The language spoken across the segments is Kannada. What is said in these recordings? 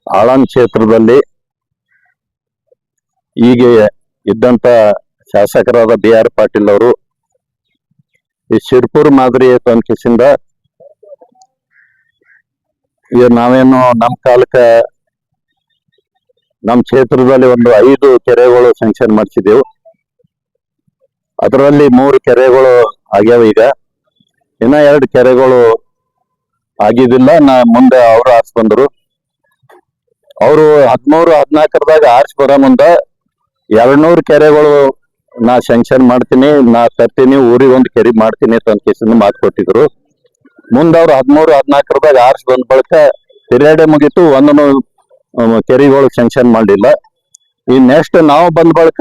ಆಳಂದ್ ಕ್ಷೇತ್ರದಲ್ಲಿ ಈಗ ಇದ್ದಂತ ಶಾಸಕರಾದ BR ಪಾಟೀಲ್ ಅವರು ಈ ಶಿರ್ಪುರ್ ಮಾದರಿ ತನಿಖೆಯಿಂದ ನಾವೇನು ನಮ್ಮ ಕಾಲಕ್ಕ ನಮ್ಮ ಕ್ಷೇತ್ರದಲ್ಲಿ ಒಂದು 5 ಕೆರೆಗಳು ಸ್ಯಾಂಕ್ಷನ್ ಮಾಡಿಸಿದೆವು. ಅದರಲ್ಲಿ 3 ಕೆರೆಗಳು ಆಗ್ಯಾವ. ಈಗ ಇನ್ನ 2 ಕೆರೆಗಳು ಆಗಿದ್ದಿಲ್ಲ. ಮುಂದೆ ಅವರು ಆರ್ಸ್ ಬಂದರು. ಅವರು 13-14 ಆರ್ಸ್ ಬರೋ ಮುಂದ 200 ಕೆರೆಗಳು ನಾ ಸ್ಯಾಂಕ್ಷನ್ ಮಾಡ್ತೀನಿ, ನಾ ತರ್ತೀನಿ, ಊರಿಗೆ ಒಂದು ಕೆರೆ ಮಾಡ್ತೀನಿ ಅಂತ ಕೇಸಿಂದ ಮಾತು ಕೊಟ್ಟಿದ್ರು. ಮುಂದೆ ಅವ್ರು 13-14 ಆರ್ಸ್ ಬಂದ ಬಳಿಕ ಪಿರಿಯಡ್ ಮುಗೀತು, ಒಂದನ್ನು ಕೆರೆಗಳು ಸ್ಯಾಂಕ್ಷನ್ ಮಾಡಲಿಲ್ಲ. ಈ ನೆಕ್ಸ್ಟ್ ನಾವು ಬಂದ ಬಳಿಕ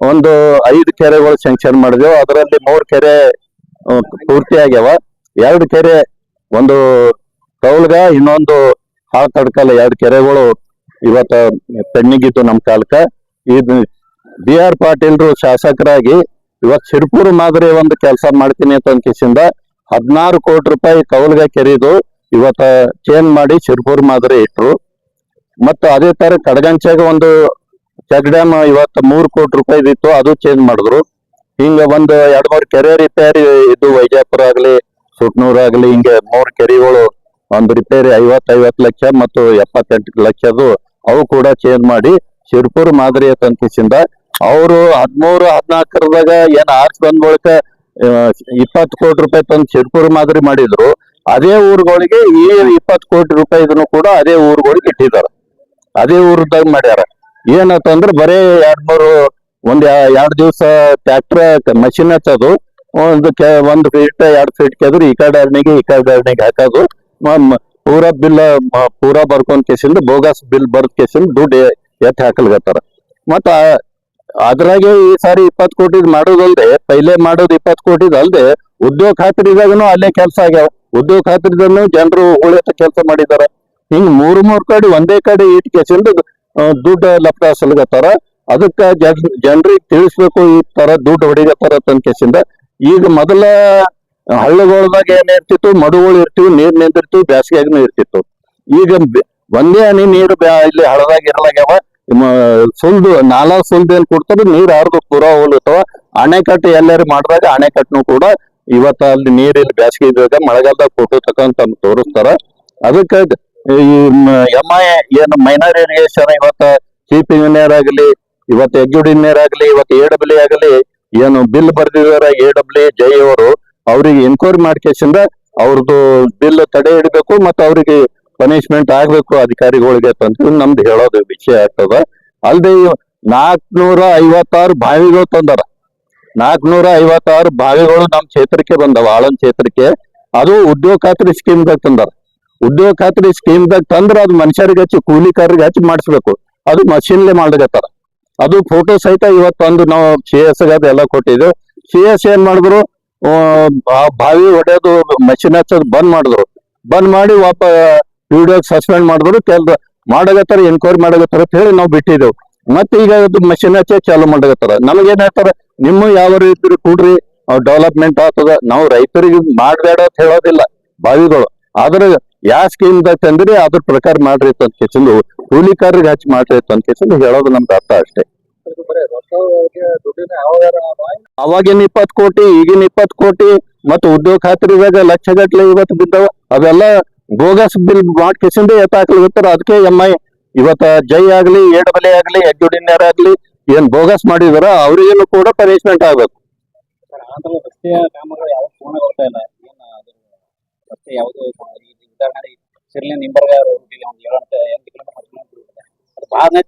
ಒಂದು 5 ಕೆರೆಗಳು ಸ್ಯಾಂಕ್ಷನ್ ಮಾಡಿದೆವು. ಅದರಲ್ಲಿ 3 ಕೆರೆ ಪೂರ್ತಿ ಆಗ್ಯಾವ. 2 ಕೆರೆ, ಒಂದು ಕೌಲ್ಗ, ಇನ್ನೊಂದು ಹಾಳ ತಡ್ಕಲ್, 2 ಕೆರೆಗಳು ಇವತ್ತ ಪೆಂಡಿಂಗಿತ್ತು ನಮ್ಮ ಕಾಲಕ್ಕ. ಇದು BR ಪಾಟೀಲ್ರು ಶಾಸಕರಾಗಿ ಇವತ್ತು ಶಿರ್ಪುರ್ ಮಾದರಿ ಒಂದು ಕೆಲಸ ಮಾಡ್ತೀನಿ ಅಂತ ಅನ್ಕಿಸಿಂದ 16 ಕೋಟಿ ರೂಪಾಯಿ ಕೌಲ್ಗ ಕೆರೆದು ಇವತ್ತ ಚೇಂಜ್ ಮಾಡಿ ಶಿರ್ಪುರ್ ಮಾದರಿ ಇಟ್ರು. ಮತ್ತು ಅದೇ ತರ ಕಡಗಂಚಾಗ ಒಂದು ಚೆಕ್ ಡ್ಯಾಮ್ ಇವತ್ತು 3 ಕೋಟಿ ರೂಪಾಯಿ ಇತ್ತು, ಅದು ಚೇಂಜ್ ಮಾಡಿದ್ರು. ಹಿಂಗ ಒಂದು 2-3 ಕೆರೆ ರಿಪೇರಿ ಇದು ವೈಜಾಪುರ ಆಗ್ಲಿ, ಸುಟ್ನೂರ್ ಆಗ್ಲಿ, ಹಿಂಗೆ 3 ಕೆರೆಗಳು ಒಂದು ರಿಪೇರಿ 50 ಲಕ್ಷ ಮತ್ತು 78 ಲಕ್ಷದು ಅವು ಕೂಡ ಚೇಂಜ್ ಮಾಡಿ ಶಿರ್ಪುರ್ ಮಾದರಿ ತನಿಖೆಯಿಂದ ಅವರು 13-14 ಏನ್ ಆರ್ಸ್ ಬಂದ ಬಳಿಕ 20 ಕೋಟಿ ರೂಪಾಯಿ ತಂದು ಶಿರ್ಪುರ್ ಮಾದರಿ ಮಾಡಿದ್ರು. ಅದೇ ಊರುಗಳಿಗೆ ಈ 20 ಕೋಟಿ ರೂಪಾಯಿ ಇದನ್ನು ಕೂಡ ಅದೇ ಊರುಗಳಿಗೆ ಇಟ್ಟಿದ್ದಾರೆ, ಅದೇ ಊರದಾಗ ಮಾಡ್ಯಾರ. ಏನಂತಂದ್ರೆ ಬರೇ 2 ದಿವಸ ಟ್ರ್ಯಾಕ್ಟರ್ ಮಷಿನ್ ಹಚ್ಚೋದು, 1 ಫೀಟ್ 2 ಫೀಟ್ ಕೆದ್ರು ಈ ಕಡೆ ಅರ್ಣಿಗೆ ಹಾಕೋದು, ಪೂರಾ ಬರ್ಕೊಂಡ್ ಕೇಸಿಂದ ಬೋಗಸ್ ಬಿಲ್ ಬರ್ದ್ ಕೇಸಿಂದ ದುಡ್ಡು ಎತ್ತಿ ಹಾಕಲ್ಗತ್ತಾರ. ಮತ್ತ ಅದ್ರಾಗೆ ಈ ಸಾರಿ 20 ಕೋಟಿ ಮಾಡೋದಲ್ದೆ, ಪೈಲೆ ಮಾಡೋದು 20 ಕೋಟಿದ್ ಅಲ್ದೆ ಉದ್ಯೋಗ ಖಾತ್ರಿದಾಗನು ಅಲ್ಲೇ ಕೆಲಸ ಆಗ್ಯಾವ. ಉದ್ಯೋಗ ಖಾತ್ರಿದನ್ನು ಜನರು ಉಳಿತ ಕೆಲಸ ಮಾಡಿದಾರ. ಹಿಂಗ್ 3 ಕಡೆ ಒಂದೇ ಕಡೆ ಇಟ್ ಕೇಸಿಂದ ದುಡ್ಡು ಲಪ್ಡ ಸಲ್ಗತ್ತಾರ. ಅದಕ್ಕ ಜನರಿಗೆ ತಿಳಿಸ್ಬೇಕು ಈ ತರ ದುಡ್ಡು ಹೊಡಿಗತ್ತಾರ ಕೇಸಿಂದ. ಈಗ ಮೊದಲ ಹಳ್ಳಗಳದಾಗ ಏನ್ ಇರ್ತಿತ್ತು, ಮಡುಗಳು ಇರ್ತಿವಿ, ನೀರ್ ನಿಂತಿರ್ತಿವಿ, ಬ್ಯಾಸಿಗೆಗೂ ಇರ್ತಿತ್ತು. ಈಗ ಒಂದೇ ಹನಿ ನೀರು ಇಲ್ಲಿ ಹಳದಾಗ ಇರಲಾಗ್ಯಾವ. ಸುಲ್ದು ನಾಲಾ ಸುಲ್ದು ಏನ್ ಕೊಡ್ತಾರ, ನೀರ್ ಹರಿದು ಪೂರಾ ಹೋಗ್ಲತ್ತವ. ಅಣೆಕಟ್ಟು ಎಲ್ಲಾರು ಮಾಡಿದಾಗ ಅಣೆಕಟ್ಟನು ಕೂಡ ಇವತ್ತ ಅಲ್ಲಿ ನೀರ್ ಇಲ್ಲಿ ಬ್ಯಾಸಿಗೆ ಇದ್ದಾಗ ಮಳೆಗಾಲದಾಗ ಫೋಟೋ ತಕೊಂತ ತೋರಿಸ್ತಾರ. ಅದಕ್ಕೆ ಈ MI ಏನು ಮೈನರ್ ಇರಿಗೇಷನ್ ಇವತ್ತ ಚೀಫ್ ಇಂಜಿನಿಯರ್ ಆಗಲಿ, ಇವತ್ತು ಎಕ್ಸಿಕ್ಯೂಟಿವ್ ಆಗಲಿ, ಇವತ್ತು AWE ಆಗಲಿ, ಏನು ಬಿಲ್ ಬರ್ದಿದಾರ AWE ಜೈ ಅವರು, ಅವ್ರಿಗೆ ಎನ್ಕ್ವೈರಿ ಮಾಡ್ಕೇಸಿಂದ ಅವ್ರದ್ದು ಬಿಲ್ ತಡೆ ಹಿಡಬೇಕು ಮತ್ತು ಅವ್ರಿಗೆ ಪನಿಷ್ಮೆಂಟ್ ಆಗ್ಬೇಕು ಅಧಿಕಾರಿಗಳಿಗೆ ಅಂತ ನಮ್ದು ಹೇಳೋದು ವಿಷಯ ಆಗ್ತದ. ಅಲ್ದೆ 456 ಬಾವಿಗಳು ತಂದಾರ. 456 ಬಾವಿಗಳು ನಮ್ಮ ಕ್ಷೇತ್ರಕ್ಕೆ ಬಂದವ, ಆಳಂದ್ ಕ್ಷೇತ್ರಕ್ಕೆ. ಅದು ಉದ್ಯೋಗ ಖಾತ್ರಿ ಸ್ಕೀಮ್ದಾಗ ತಂದಾರ. ಉದ್ಯೋಗ ಖಾತ್ರಿ ಸ್ಕೀಮ್ದಾಗ ತಂದ್ರ ಅದು ಮನುಷ್ಯರಿಗೆ ಹಚ್ಚಿ ಕೂಲಿಕಾರರಿಗೆ ಹಚ್ಚಿ ಮಾಡಿಸ್ಬೇಕು. ಅದು ಮಷಿನ್ಲೆ ಮಾಡ್ಲಿಕತ್ತಾರ. ಅದು ಫೋಟೋ ಸಹಿತ ಇವತ್ತೊಂದು ನಾವು CS ಎಲ್ಲ ಕೊಟ್ಟಿದ್ದೆವು. CS ಏನ್ ಮಾಡಿದ್ರು, ಬಾವಿ ಹೊಡೆಯೋದು ಮಷಿನ್ ಹಚ್ಚೋದು ಬಂದ್ ಮಾಡಿದ್ರು. ಬಂದ್ ಮಾಡಿ ವಿಡಿಯೋ ಸಸ್ಪೆಂಡ್ ಮಾಡಿದ್ರು. ಮಾಡಗತ್ತಾರ, ಎನ್ಕ್ವೈರಿ ಮಾಡಗತ್ತಾರ ಅಂತ ಹೇಳಿ ನಾವು ಬಿಟ್ಟಿದ್ದೆವು. ಮತ್ತೆ ಈಗ ಅದು ಮಷಿನ್ ಹಚ್ಚಿ ಚಾಲು ಮಾಡಗತ್ತಾರ. ನಮಗೇನ್ ಹೇಳ್ತಾರ, ನಿಮ್ಮ ಯಾವ ಇದ್ರು ಕೂಡ್ರಿ, ಡೆವಲಪ್ಮೆಂಟ್ ಆಗ್ತದ. ನಾವು ರೈತರಿಗೆ ಮಾಡ್ಬೇಡ ಅಂತ ಹೇಳೋದಿಲ್ಲ ಬಾವಿಗಳು, ಆದ್ರೆ ಯಾವ ಸ್ಕೀಮ್ದಾಗ ತಂದ್ರಿ ಅದ್ರ ಪ್ರಕಾರ ಮಾಡ್ರಿ ಅಂತ ಕೇಸಿಂದು ಕೂಲಿಕಾರರಿಗೆ ಹಚ್ಚಿ ಮಾಡ್ರಿ ಅಂತ ಕೇಸಿಂದು ಹೇಳೋದು ನಮ್ದು ಅರ್ಥ ಅಷ್ಟೇ. ಅವಾಗಿನ 20 ಕೋಟಿ, ಈಗಿನ 20 ಕೋಟಿ ಮತ್ತು ಉದ್ಯೋಗ ಖಾತ್ರಿದಾಗ ಲಕ್ಷಗಟ್ಲೆ ಇವತ್ತು ಬಿದ್ದಾವ. ಅವೆಲ್ಲ ಬೋಗಸ್ ಬಿಲ್ ಮಾಡ್ಕೇಸಿಂದ ಎತ್ತಾಕ್ಲಿರ್ತಾರ. ಅದಕ್ಕೆ MI ಇವತ್ತ ಜೈ ಆಗ್ಲಿ, AWE ಆಗ್ಲಿ, ಎಕ್ಸಿಕ್ಯೂಟಿವ್ ಆಗ್ಲಿ ಏನ್ ಬೋಗಸ್ ಮಾಡಿದಾರ ಅವ್ರಿಗೇನು ಕೂಡ ಪನಿಷ್ಮೆಂಟ್ ಆಗ್ಬೇಕು.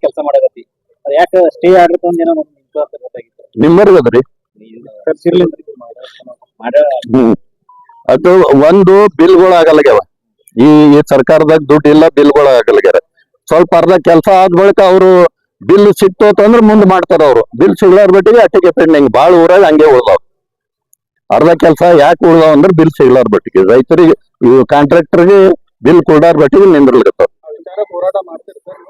ಕೆಲಸ ಮಾಡಕತ್ತಿ ಯಾಕೆ ಸ್ಟೇ ಆಗ್ಲಿಕ್ಕೆ ನಿಮ್ಮರ್ಗದ್ರಿ ಅದು ಒಂದು ಬಿಲ್ಗಳು ಆಗಲ್ಗ್ಯಾವ. ಈ ಸರ್ಕಾರದಾಗ ದುಡ್ಡು ಇಲ್ಲ, ಬಿಲ್ಗಳು ಆಗಲ್ಗ್ಯಾರ. ಸ್ವಲ್ಪ ಅರ್ಧ ಕೆಲಸ ಆದ ಬಳಿಕ ಅವರು ಬಿಲ್ ಸಿಕ್ತು ಅಂತಂದ್ರೆ ಮುಂದೆ ಮಾಡ್ತಾರ. ಅವರು ಬಿಲ್ ಸಿಗ್ಲಾರ ಬಟ್ಟಿಗೆ ಅಟ್ಟಿಗೆ ಪೆಂಡಿಂಗ್. ಭಾಳ ಊರಾಗ ಹಂಗೆ ಉಳ್ದಾವ್. ಅರ್ಧ ಕೆಲಸ ಯಾಕೆ ಉಳ್ದಾವ್ ಅಂದ್ರೆ ಬಿಲ್ ಸಿಗ್ಲಾರ ಬಟ್ಟಿಗೆ, ರೈತರಿಗೆ ಕಾಂಟ್ರಾಕ್ಟರ್ಗೆ ಬಿಲ್ ಕೊಡಾರ ಬಟ್ಟಿಗೆ ನಿಂದಿರ್ಲಿಕತ್ತಾವ. ಹೋರಾಟ ಮಾಡ್ತಿರ್ತಾರೆ.